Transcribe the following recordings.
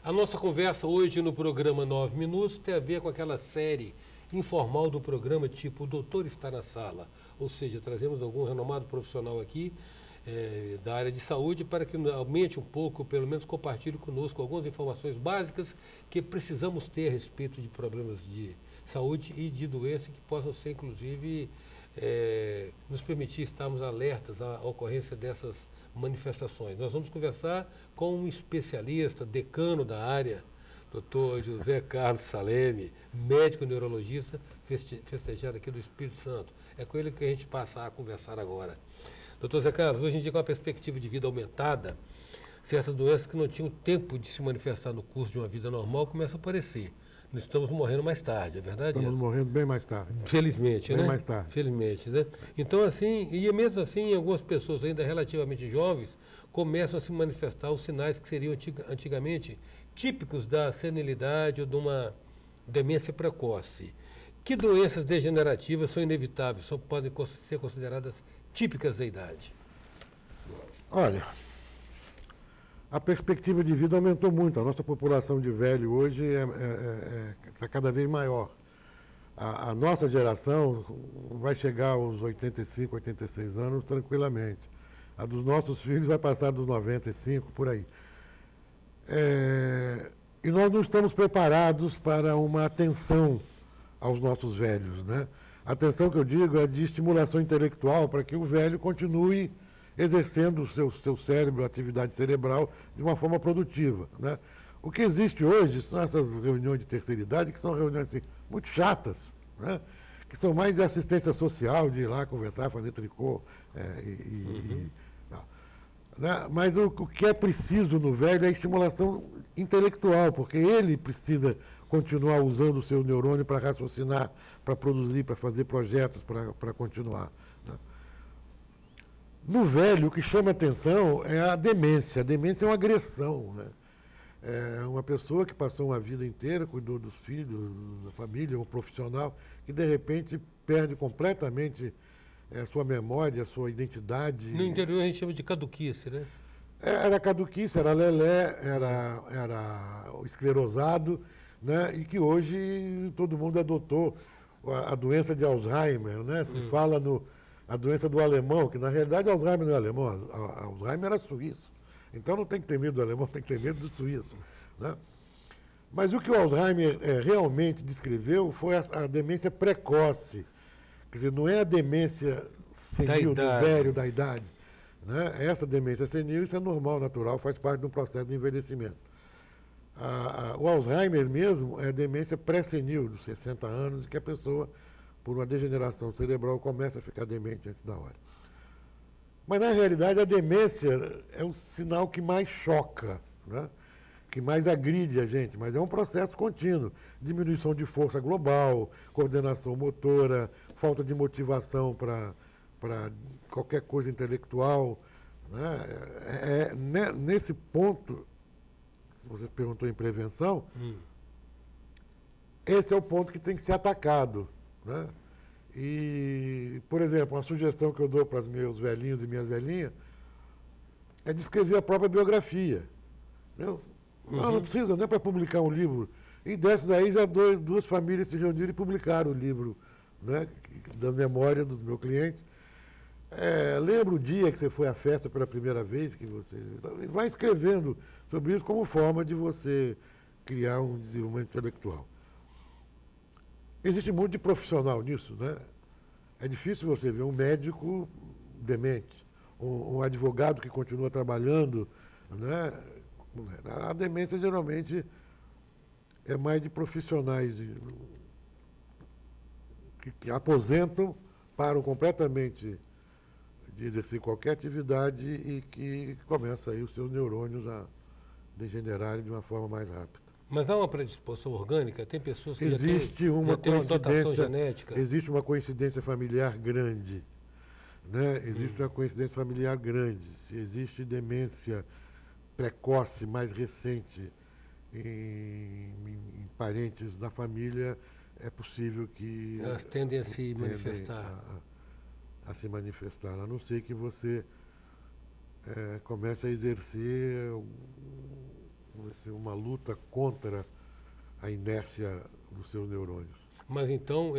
A nossa conversa hoje no programa 9 Minutos tem a ver com aquela série informal do programa tipo O Doutor Está na Sala. Ou seja, trazemos algum renomado profissional aqui da área de saúde para que aumente um pouco, pelo menos compartilhe conosco algumas informações básicas que precisamos ter a respeito de problemas de saúde e de doença que possam ser, inclusive, nos permitir estarmos alertas à ocorrência dessas manifestações. Nós vamos conversar com um especialista, decano da área, Dr. José Carlos Saleme, médico neurologista, festejado aqui do Espírito Santo. É com ele que a gente passa a conversar agora. Doutor Zé Carlos, hoje em dia com a perspectiva de vida aumentada, certas doenças que não tinham tempo de se manifestar no curso de uma vida normal começam a aparecer. Nós estamos morrendo mais tarde, é verdade? Estamos morrendo bem mais tarde. Felizmente, né? Bem mais tarde. Felizmente, né? Então, assim, e mesmo assim, algumas pessoas ainda relativamente jovens começam a se manifestar os sinais que seriam antigamente típicos da senilidade ou de uma demência precoce. Que doenças degenerativas são inevitáveis, só podem ser consideradas típicas da idade? Olha, a perspectiva de vida aumentou muito. A nossa população de velho hoje está cada vez maior. A nossa geração vai chegar aos 85, 86 anos tranquilamente. A dos nossos filhos vai passar dos 95, por aí. E nós não estamos preparados para uma atenção aos nossos velhos, né? A atenção que eu digo é de estimulação intelectual para que o velho continue exercendo o seu cérebro, a atividade cerebral, de uma forma produtiva, né? O que existe hoje são essas reuniões de terceira idade, que são reuniões assim, muito chatas, né? Que são mais de assistência social, de ir lá conversar, fazer tricô, né? Mas o que é preciso no velho é estimulação intelectual, porque ele precisa continuar usando o seu neurônio para raciocinar, para produzir, para fazer projetos, para continuar, né? No velho, o que chama atenção é a demência. A demência é uma agressão, né? É uma pessoa que passou uma vida inteira, cuidou dos filhos, da família, um profissional, que de repente perde completamente a sua memória, a sua identidade. No interior a gente chama de caduquice, né? Era caduquice, era lelé, era esclerosado, né? E que hoje todo mundo adotou a doença de Alzheimer, né? Se fala a doença do alemão, que na realidade Alzheimer não é alemão, Alzheimer era suíço. Então não tem que ter medo do alemão, tem que ter medo do suíço, né? Mas o que o Alzheimer realmente descreveu foi a demência precoce. Quer dizer, não é a demência senil do velho, da idade, né? Essa demência senil, isso é normal, natural, faz parte de um processo de envelhecimento. O Alzheimer mesmo é a demência pré-senil, dos 60 anos, que a pessoa, por uma degeneração cerebral, começa a ficar demente antes da hora. Mas, na realidade, a demência é o sinal que mais choca, né? Que mais agride a gente, mas é um processo contínuo. Diminuição de força global, coordenação motora, falta de motivação para qualquer coisa intelectual, né? Nesse ponto, se você perguntou em prevenção, esse é o ponto que tem que ser atacado, né? E, por exemplo, uma sugestão que eu dou para os meus velhinhos e minhas velhinhas é descrever a própria biografia. Não precisa, não é para publicar um livro. E dessas aí já duas famílias se reuniram e publicaram o livro, né, da memória dos meus clientes. Lembra o dia que você foi à festa pela primeira vez, que você vai escrevendo sobre isso como forma de você criar um desenvolvimento intelectual. Existe muito de profissional nisso, né? É difícil você ver um médico demente, um advogado que continua trabalhando, né? A demência geralmente é mais de profissionais que aposentam, param completamente de exercer qualquer atividade e que começa aí os seus neurônios a degenerarem de uma forma mais rápida. Mas há uma predisposição orgânica? Tem pessoas que existe já têm uma dotação genética? Existe uma coincidência familiar grande, né? Existe uma coincidência familiar grande. Se existe demência precoce, mais recente, em parentes da família, é possível que... Elas tendem a se manifestar. A se manifestar, a não ser que você comece a exercer uma luta contra a inércia dos seus neurônios. Mas então,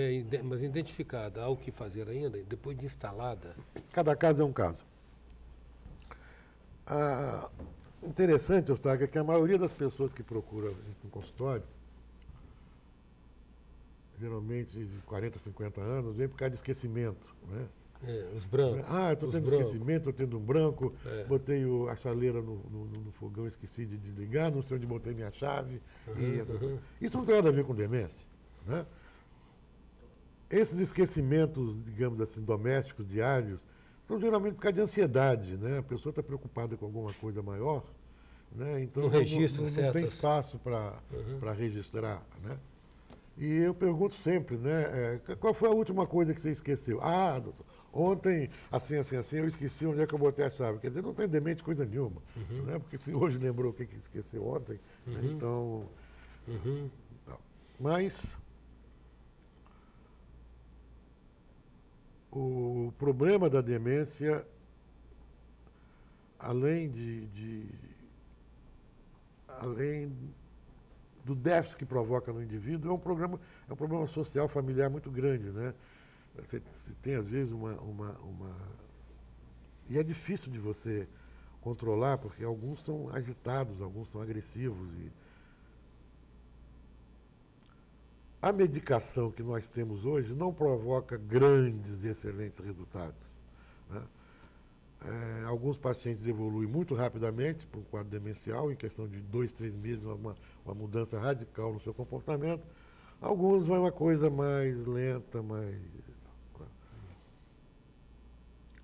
mas identificada, há o que fazer ainda, depois de instalada? Cada caso é um caso. Interessante, Eustáquio, é que a maioria das pessoas que procuram no consultório, geralmente de 40, 50 anos, vem por causa de esquecimento, né? Os brancos. Eu estou tendo esquecimento, estou tendo um branco, botei a chaleira no fogão, esqueci de desligar, não sei onde botei minha chave. Isso não tem nada a ver com demência, né? Esses esquecimentos, digamos assim, domésticos, diários, são geralmente por causa de ansiedade, né? A pessoa está preocupada com alguma coisa maior, né? Então não registra não tem espaço para registrar, né? E eu pergunto sempre, né? Qual foi a última coisa que você esqueceu? Doutor, ontem, assim, eu esqueci onde é que eu botei a chave. Quer dizer, não tem demente coisa nenhuma, né? Porque se hoje lembrou o que esqueceu ontem, né? Então... Mas... O problema da demência, além do déficit que provoca no indivíduo, é um problema social, familiar muito grande, né? Você tem, às vezes, E é difícil de você controlar, porque alguns são agitados, alguns são agressivos. A medicação que nós temos hoje não provoca grandes e excelentes resultados, né? Alguns pacientes evoluem muito rapidamente para um quadro demencial, em questão de 2, 3 meses, uma mudança radical no seu comportamento. Alguns vão uma coisa mais lenta,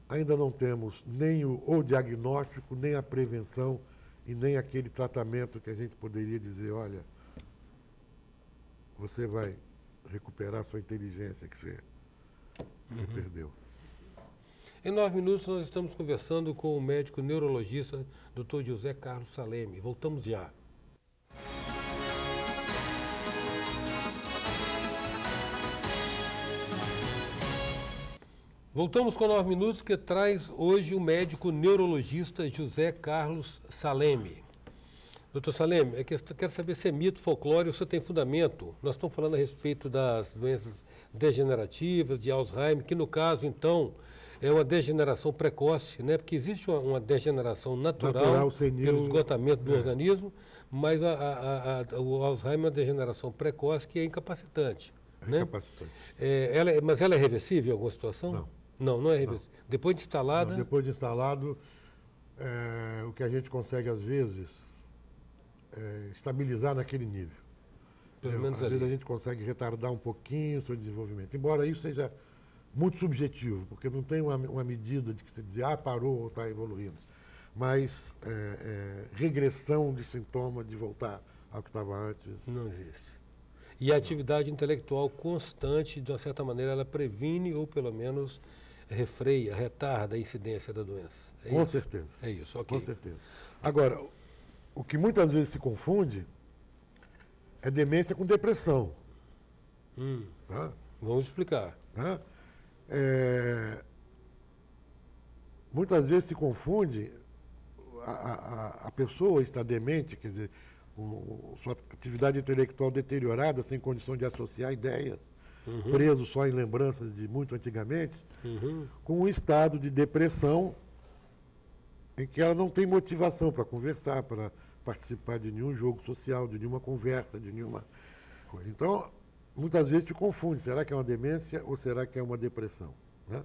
Ainda não temos nem o diagnóstico, nem a prevenção e nem aquele tratamento que a gente poderia dizer, olha, você vai recuperar sua inteligência que você perdeu. Em 9 minutos, nós estamos conversando com o médico neurologista, Dr. José Carlos Saleme. Voltamos já. Voltamos com 9 minutos, que traz hoje o médico neurologista José Carlos Saleme. Doutor Saleme, quero saber se é mito, folclore ou se tem fundamento. Nós estamos falando a respeito das doenças degenerativas, de Alzheimer, que no caso, então, é uma degeneração precoce, né? Porque existe uma degeneração natural pelo esgotamento do organismo, mas o Alzheimer é uma degeneração precoce que é incapacitante. Né? Incapacitante. Mas ela é reversível em alguma situação? Não é reversível. Não. Depois de instalada... Não, depois de instalado, o que a gente consegue, às vezes... estabilizar naquele nível. Pelo menos Às vezes a gente consegue retardar um pouquinho o seu desenvolvimento, embora isso seja muito subjetivo, porque não tem uma medida de que você dizer, parou ou está evoluindo. Mas regressão de sintoma, de voltar ao que estava antes. Não existe. E a atividade intelectual constante, de uma certa maneira, ela previne ou pelo menos refreia, retarda a incidência da doença. Com certeza. É isso, ok. Com certeza. Agora, o que muitas vezes se confunde é demência com depressão. Tá? Vamos explicar. Tá? Muitas vezes se confunde a pessoa está demente, quer dizer, sua atividade intelectual deteriorada, sem condição de associar ideias, preso só em lembranças de muito antigamente, com um estado de depressão em que ela não tem motivação para conversar, para participar de nenhum jogo social, de nenhuma conversa, de nenhuma coisa. Então, muitas vezes te confunde, será que é uma demência ou será que é uma depressão? Né?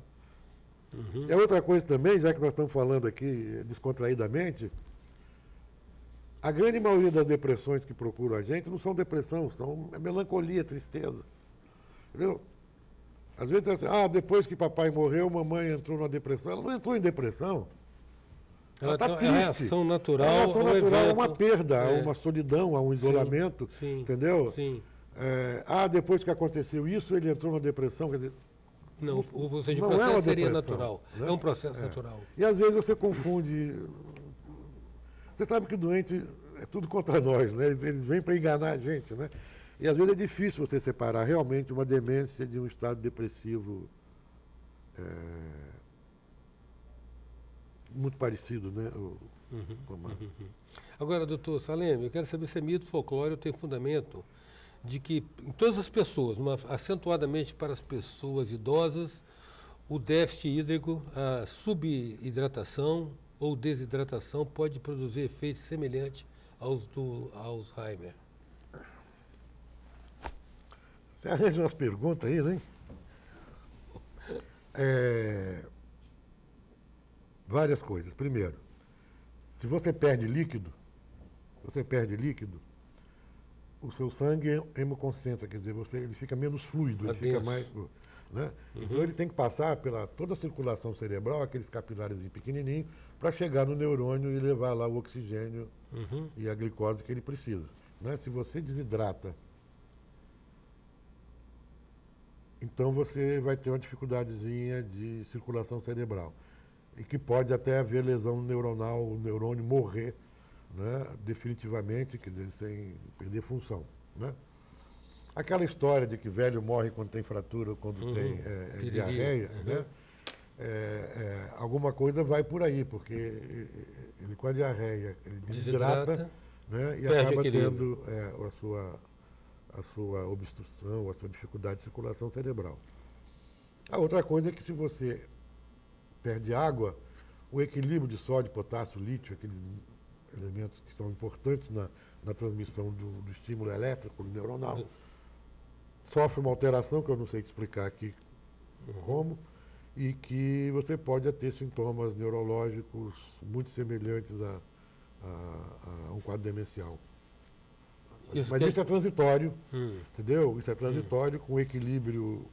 E a outra coisa também, já que nós estamos falando aqui descontraídamente, a grande maioria das depressões que procuram a gente não são depressão, são melancolia, tristeza. Entendeu? Às vezes é assim, depois que papai morreu, mamãe entrou numa depressão. Ela não entrou em depressão. Ela está triste. É a reação natural. A reação natural é uma perda, a uma solidão, a um isolamento. Sim, entendeu? Sim. Depois que aconteceu isso, ele entrou na depressão. Quer dizer, não, ou seja, o não processo é seria depressão, natural. Né? É um processo natural. E às vezes você confunde. Você sabe que o doente é tudo contra nós, né? Eles vêm para enganar a gente, né? E às vezes é difícil você separar realmente uma demência de um estado depressivo muito parecido, né? Agora, doutor Salem, eu quero saber se é mito, folclore ou tem fundamento de que em todas as pessoas, mas acentuadamente para as pessoas idosas, o déficit hídrico, a subidratação ou desidratação pode produzir efeitos semelhantes aos do Alzheimer. Você arranja umas perguntas aí, né? Várias coisas. Primeiro, se você perde líquido, o seu sangue hemoconcentra, quer dizer, ele fica menos fluido, ele fica mais... Né? Então ele tem que passar pela toda a circulação cerebral, aqueles capilares pequenininhos, para chegar no neurônio e levar lá o oxigênio e a glicose que ele precisa. Né? Se você desidrata, então você vai ter uma dificuldadezinha de circulação cerebral. E que pode até haver lesão neuronal, o neurônio morrer, né, definitivamente, quer dizer, sem perder função. Né? Aquela história de que velho morre quando tem fratura ou quando tem diarreia, né? Alguma coisa vai por aí, porque ele com a diarreia ele desidrata, né, e acaba tendo a sua obstrução, a sua dificuldade de circulação cerebral. A outra coisa é que se você perde água, o equilíbrio de sódio, potássio, lítio, aqueles elementos que são importantes na transmissão do estímulo elétrico neuronal, sofre uma alteração que eu não sei te explicar aqui como, e que você pode ter sintomas neurológicos muito semelhantes a um quadro demencial. Mas isso é transitório, entendeu? Isso é transitório com equilíbrio,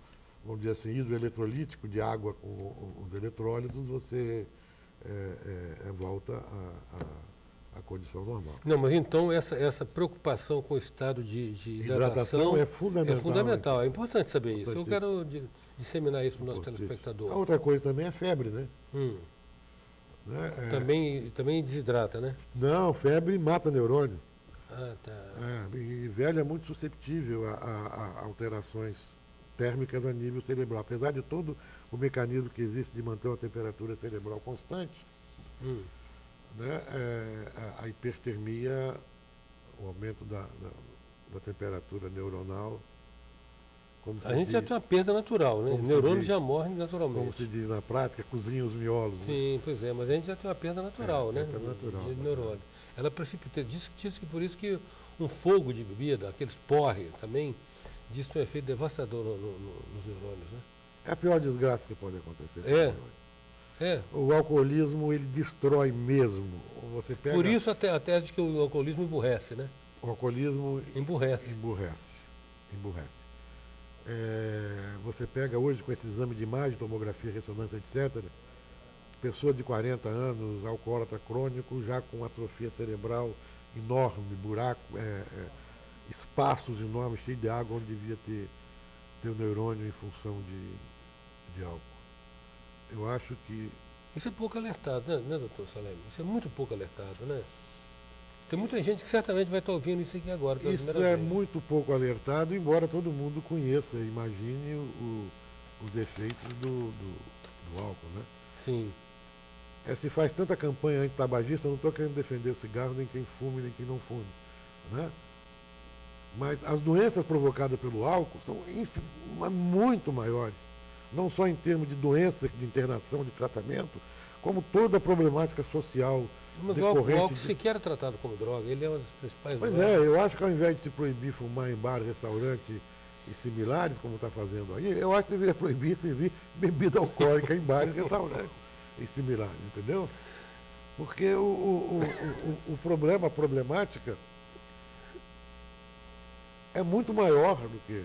vamos dizer assim, hidroeletrolítico, de água com os eletrólitos, você volta à condição normal. Não, mas então essa preocupação com o estado de hidratação é fundamental. É fundamental, é importante saber isso. Eu quero disseminar isso para o nosso telespectador. A outra coisa também é a febre, né? Né? Também desidrata, né? Não, febre mata neurônio. Ah, tá. E velho é muito susceptível a alterações térmicas a nível cerebral. Apesar de todo o mecanismo que existe de manter uma temperatura cerebral constante, né, a hipertermia, o aumento da temperatura neuronal, a gente já tem uma perda natural, né? O neurônio já morre naturalmente. Como se diz na prática, cozinha os miolos. Sim, né? Pois é, mas a gente já tem uma perda natural, né? Perda natural. De neurônio. Ela precipita, diz que por isso que um fogo de bebida, aqueles porre também, diz que tem um efeito devastador nos neurônios, né? É a pior desgraça que pode acontecer. O alcoolismo, ele destrói mesmo. Você pega... Por isso a tese de que o alcoolismo emburrece, né? O alcoolismo emburrece. Você pega hoje com esse exame de imagem, tomografia, ressonância, etc., pessoa de 40 anos, alcoólatra crônico, já com atrofia cerebral enorme, buraco, espaços enormes, cheios de água, onde devia ter o neurônio em função de álcool. Eu acho que... Isso é pouco alertado, né, doutor Salem? Isso é muito pouco alertado, né? Tem muita gente que certamente vai estar ouvindo isso aqui agora pela primeira vez. Isso é muito pouco alertado, embora todo mundo conheça, imagine os efeitos do álcool, né? Sim. Se faz tanta campanha anti-tabagista, eu não estou querendo defender o cigarro, nem quem fume, nem quem não fume, né? Mas as doenças provocadas pelo álcool são muito maiores. Não só em termos de doença, de internação, de tratamento, como toda a problemática social. Mas o álcool sequer é tratado como droga, ele é uma das principais drogas. Pois eu acho que ao invés de se proibir fumar em bar, restaurante e similares, como está fazendo aí, eu acho que deveria proibir servir bebida alcoólica em bares, restaurantes e similares, entendeu? Porque o problema, a problemática é muito maior do que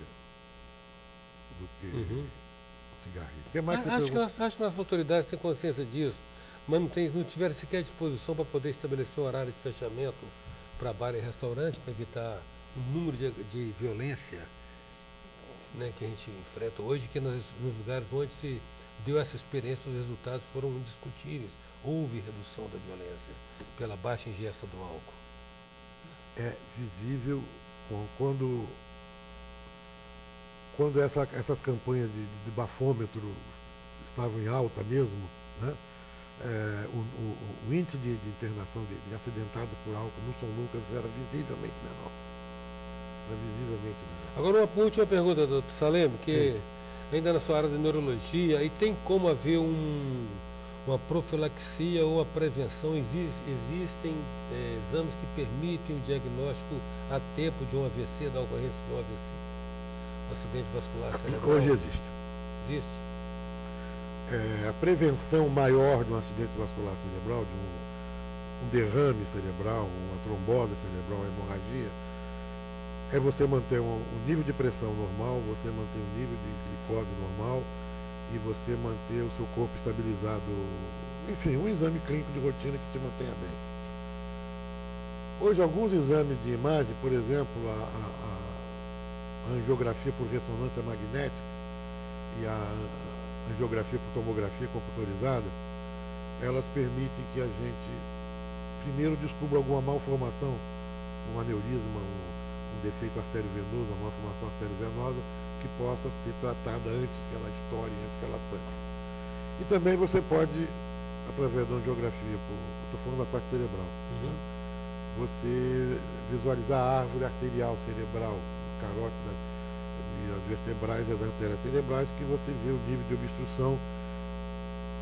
cigarrinho. Que mais acho que as autoridades têm consciência disso, mas não tiveram sequer disposição para poder estabelecer um horário de fechamento para bar e restaurante, para evitar o número de violência, né, que a gente enfrenta hoje, que nos lugares onde se deu essa experiência, os resultados foram indiscutíveis. Houve redução da violência pela baixa ingesta do álcool. É visível quando essas campanhas de bafômetro estavam em alta mesmo, né? o índice de internação de acidentado por álcool no São Lucas era visivelmente menor. Agora, uma última pergunta, doutor Salem, que ainda na sua área de neurologia, e tem como haver uma profilaxia ou uma prevenção? Existem exames que permitem o diagnóstico a tempo de um AVC, da ocorrência de um AVC, um acidente vascular cerebral? Hoje existe. Existe? A prevenção maior de um acidente vascular cerebral, de um derrame cerebral, uma trombose cerebral, uma hemorragia, é você manter um nível de pressão normal, você manter um nível de glicose normal e você manter o seu corpo estabilizado. Enfim, um exame clínico de rotina que te mantenha bem. Hoje, alguns exames de imagem, por exemplo, a angiografia por ressonância magnética e a angiografia por tomografia computadorizada, elas permitem que a gente primeiro descubra alguma malformação, um aneurisma, um defeito arteriovenoso, uma malformação arteriovenosa que possa ser tratada antes que ela estoure, antes que ela sangre. E também você pode, através da angiografia, estou falando da parte cerebral, você visualizar a árvore arterial cerebral, carótida e as vertebrais e as artérias cerebrais, que você vê o nível de obstrução.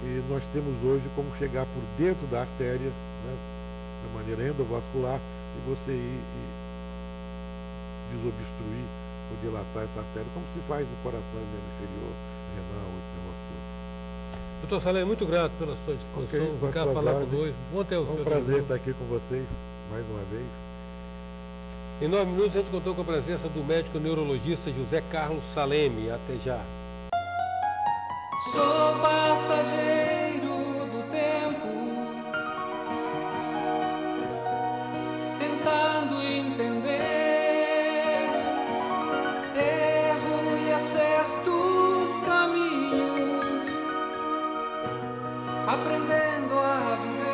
E nós temos hoje como chegar por dentro da artéria, né, de maneira endovascular, e você ir desobstruir ou dilatar essa artéria, como se faz no coração, membro inferior, renal, sistema osseo. Doutor Salem, muito grato pela sua disposição, ficar falar conosco. Bom ter o seu. É um prazer estar aqui com vocês, mais uma vez. Em 9 minutos a gente contou com a presença do médico neurologista José Carlos Salem. Até já. Sou passageiro do tempo, tentando entender certos caminhos, aprendendo a viver.